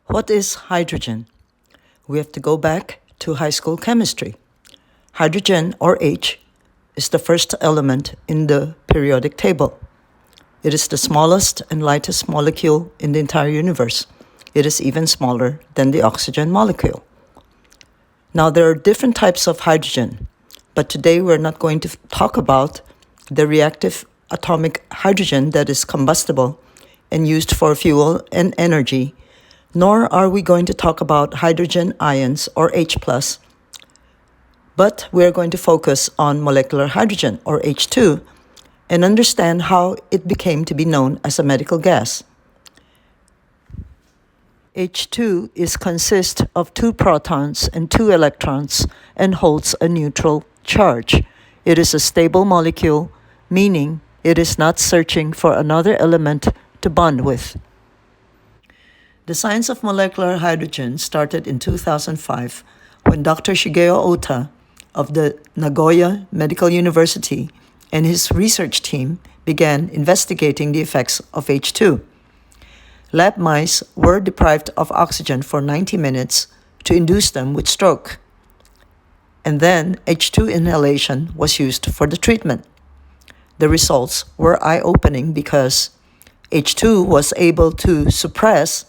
What is hydrogen? We have to go back to high school chemistry. Hydrogen, or H, is the first element in the periodic table. It is the smallest and lightest molecule in the entire universe. It is even smaller than the oxygen molecule. Now, there are different types of hydrogen, but today we're not going to talk about the reactive atomic hydrogen that is combustible and used for fuel and energy, nor are we going to talk about hydrogen ions, or H+, but we're going to focus on molecular hydrogen, or H2, and understand how it became to be known as a medical gas. H2 consists of 2 protons and 2 electrons and holds a neutral charge. It is a stable molecule, meaning it is not searching for another element to bond with. The science of molecular hydrogen started in 2005 when Dr. Shigeo Ota of the Nagoya Medical University and his research team began investigating the effects of H2. Lab mice were deprived of oxygen for 90 minutes to induce them with stroke. And then H2 inhalation was used for the treatment. The results were eye-opening because H2 was able to suppress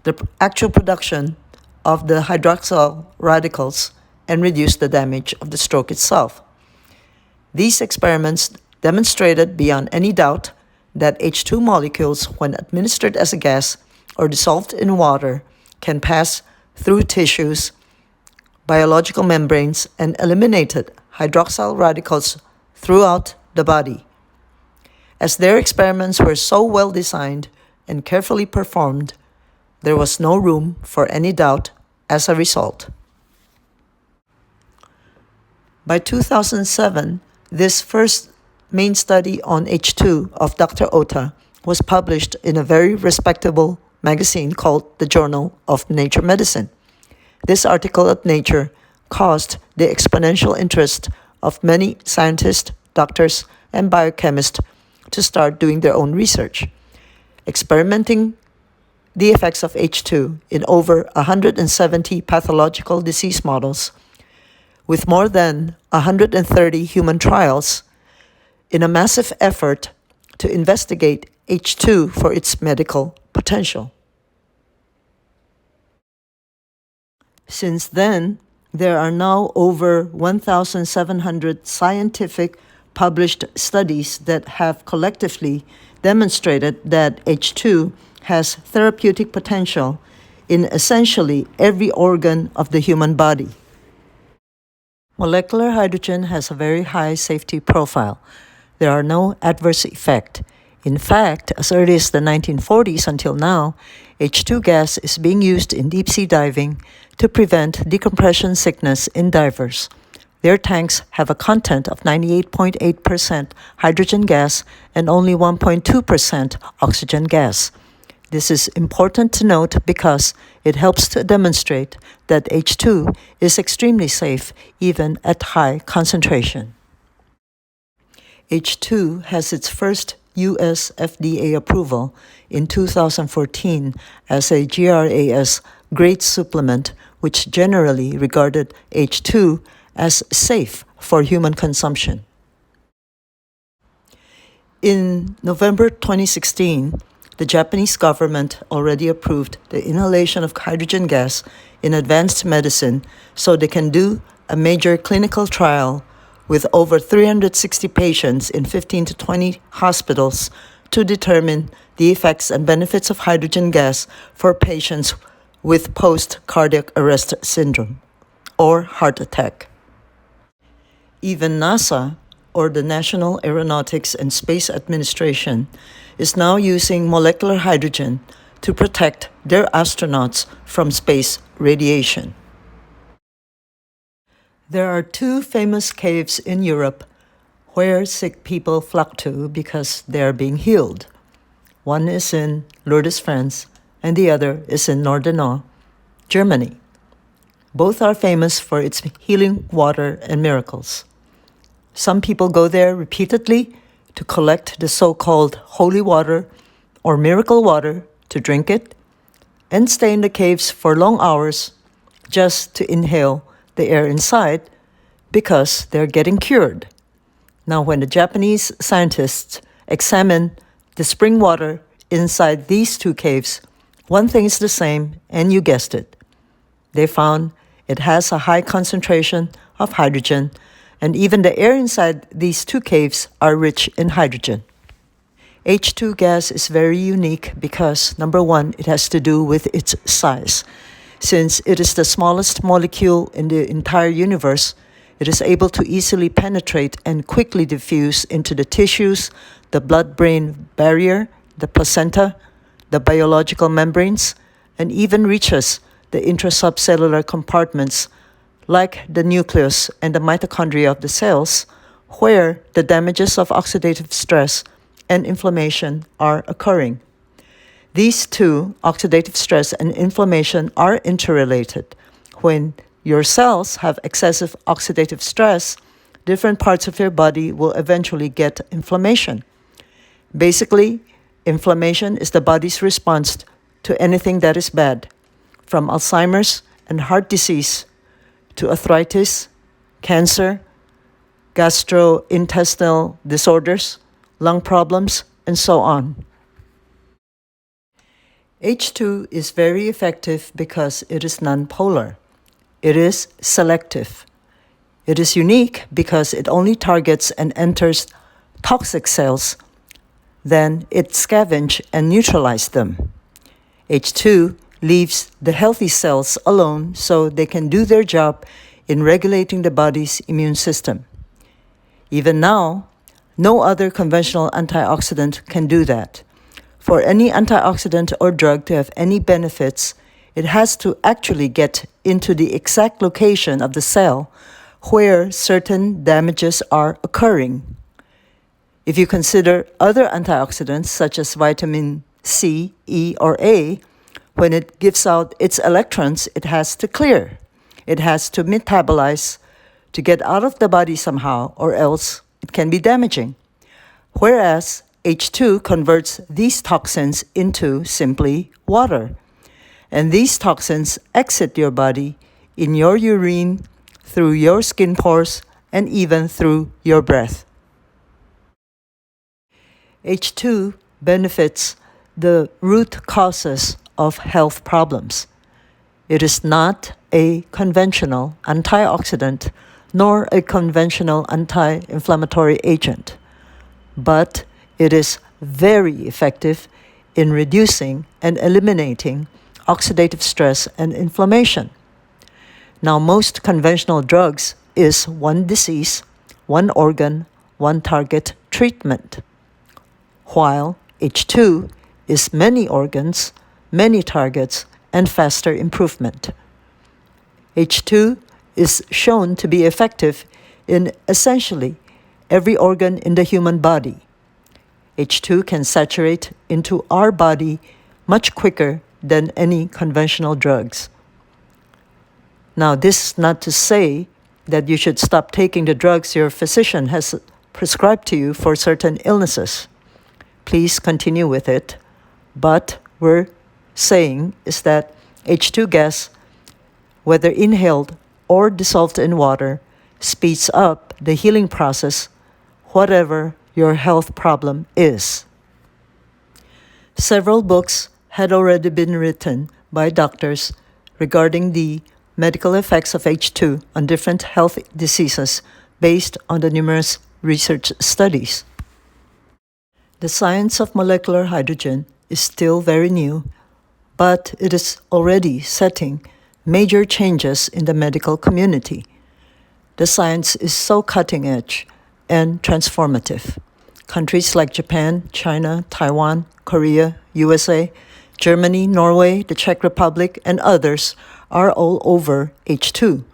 the actual production of the hydroxyl radicals and reduce the damage of the stroke itself. These experiments demonstrated beyond any doubt that H2 molecules, when administered as a gas or dissolved in water, can pass through tissues, biological membranes, and eliminated hydroxyl radicals throughout the body. As their experiments were so well designed and carefully performed, there was no room for any doubt as a result. By 2007, this first main study on H2 of Dr. Ota was published in a very respectable magazine called the Journal of Nature Medicine. This article at Nature caused the exponential interest of many scientists, doctors, and biochemists to start doing their own research, experimenting the effects of H2 in over 170 pathological disease models, with more than 130 human trials, in a massive effort to investigate H2 for its medical potential. Since then, there are now over 1,700 scientific published studies that have collectively demonstrated that H2 has therapeutic potential in essentially every organ of the human body. Molecular hydrogen has a very high safety profile. There are no adverse effects. In fact, as early as the 1940s until now, H2 gas is being used in deep-sea diving to prevent decompression sickness in divers. Their tanks have a content of 98.8% hydrogen gas and only 1.2% oxygen gas. This is important to note because it helps to demonstrate that H2 is extremely safe even at high concentration. H2 has its first U.S. FDA approval in 2014 as a GRAS grade supplement, which generally regarded H2 as safe for human consumption. In November 2016, the Japanese government already approved the inhalation of hydrogen gas in advanced medicine so they can do a major clinical trial with over 360 patients in 15 to 20 hospitals to determine the effects and benefits of hydrogen gas for patients with post-cardiac arrest syndrome or heart attack. Even NASA, or the National Aeronautics and Space Administration, is now using molecular hydrogen to protect their astronauts from space radiation. There are 2 famous caves in Europe where sick people flock to because they are being healed. One is in Lourdes, France, and the other is in Nordenau, Germany. Both are famous for its healing water and miracles. Some people go there repeatedly to collect the so-called holy water or miracle water to drink it, and stay in the caves for long hours just to inhale the air inside because they're getting cured. Now, when the Japanese scientists examine the spring water inside these two caves, one thing is the same, and you guessed it. They found it has a high concentration of hydrogen, and even the air inside these two caves are rich in hydrogen. H2 gas is very unique because, number one, it has to do with its size. Since it is the smallest molecule in the entire universe, it is able to easily penetrate and quickly diffuse into the tissues, the blood-brain barrier, the placenta, the biological membranes, and even reaches the intrasubcellular compartments like the nucleus and the mitochondria of the cells, where the damages of oxidative stress and inflammation are occurring. These two, oxidative stress and inflammation, are interrelated. When your cells have excessive oxidative stress, different parts of your body will eventually get inflammation. Basically, inflammation is the body's response to anything that is bad, from Alzheimer's and heart disease to arthritis, cancer, gastrointestinal disorders, lung problems, and so on. H2 is very effective because it is nonpolar. It is selective. It is unique because it only targets and enters toxic cells, then it scavenges and neutralizes them. H2 leaves the healthy cells alone so they can do their job in regulating the body's immune system. Even now, no other conventional antioxidant can do that. For any antioxidant or drug to have any benefits, it has to actually get into the exact location of the cell where certain damages are occurring. If you consider other antioxidants such as vitamin C, E, or A, when it gives out its electrons, it has to clear. It has to metabolize to get out of the body somehow, or else it can be damaging. Whereas H2 converts these toxins into simply water. And these toxins exit your body in your urine, through your skin pores, and even through your breath. H2 benefits the root causes of health problems. It is not a conventional antioxidant nor a conventional anti-inflammatory agent, but it is very effective in reducing and eliminating oxidative stress and inflammation. Now, most conventional drugs is one disease, one organ, one target treatment, while H2 is many organs, many targets, and faster improvement. H2 is shown to be effective in essentially every organ in the human body. H2 can saturate into our body much quicker than any conventional drugs. Now, this is not to say that you should stop taking the drugs your physician has prescribed to you for certain illnesses. Please continue with it. But we're saying is that H2 gas, whether inhaled or dissolved in water, speeds up the healing process, whatever your health problem is. Several books had already been written by doctors regarding the medical effects of H2 on different health diseases based on the numerous research studies. The science of molecular hydrogen is still very new, but it is already setting major changes in the medical community. The science is so cutting edge and transformative. Countries like Japan, China, Taiwan, Korea, USA, Germany, Norway, the Czech Republic, and others are all over H2.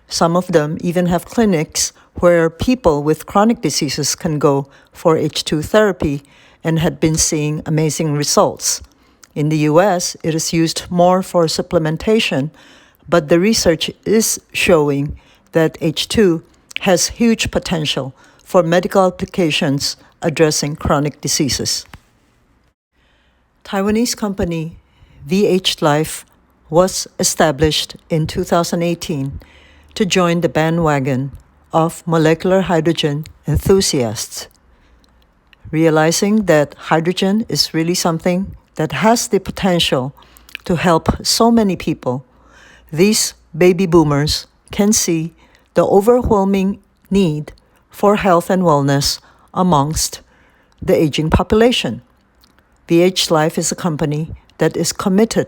Some of them even have clinics where people with chronic diseases can go for H2 therapy and had been seeing amazing results. In the US, it is used more for supplementation, but the research is showing that H2 has huge potential for medical applications addressing chronic diseases. Taiwanese company VH Life was established in 2018 to join the bandwagon of molecular hydrogen enthusiasts, realizing that hydrogen is really something that has the potential to help so many people. These baby boomers can see the overwhelming need for health and wellness amongst the aging population. VH Life is a company that is committed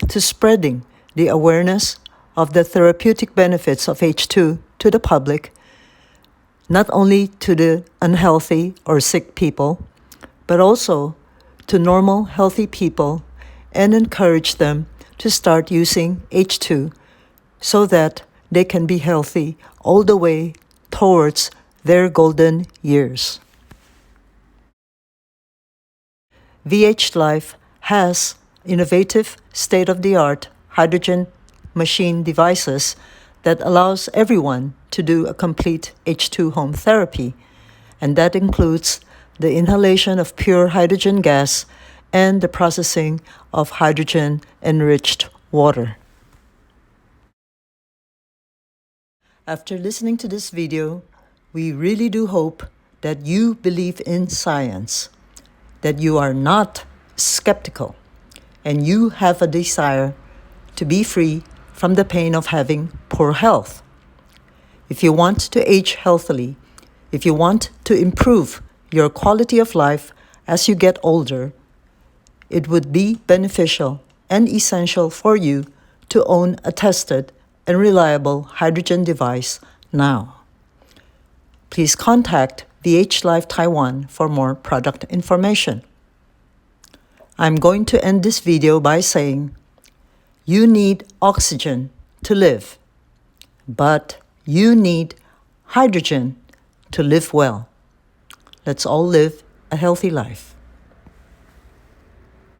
to spreading the awareness of the therapeutic benefits of H2 to the public, not only to the unhealthy or sick people, but also to normal, healthy people, and encourage them to start using H2 so that they can be healthy all the way towards their golden years. VH Life has innovative, state-of-the-art hydrogen machine devices that allows everyone to do a complete H2 home therapy, and that includes the inhalation of pure hydrogen gas and the processing of hydrogen-enriched water. After listening to this video, we really do hope that you believe in science, that you are not skeptical, and you have a desire to be free from the pain of having poor health. If you want to age healthily, if you want to improve your quality of life as you get older, it would be beneficial and essential for you to own a tested and reliable hydrogen device now. Please contact VH Life Taiwan for more product information. I'm going to end this video by saying, you need oxygen to live, but you need hydrogen to live well. Let's all live a healthy life.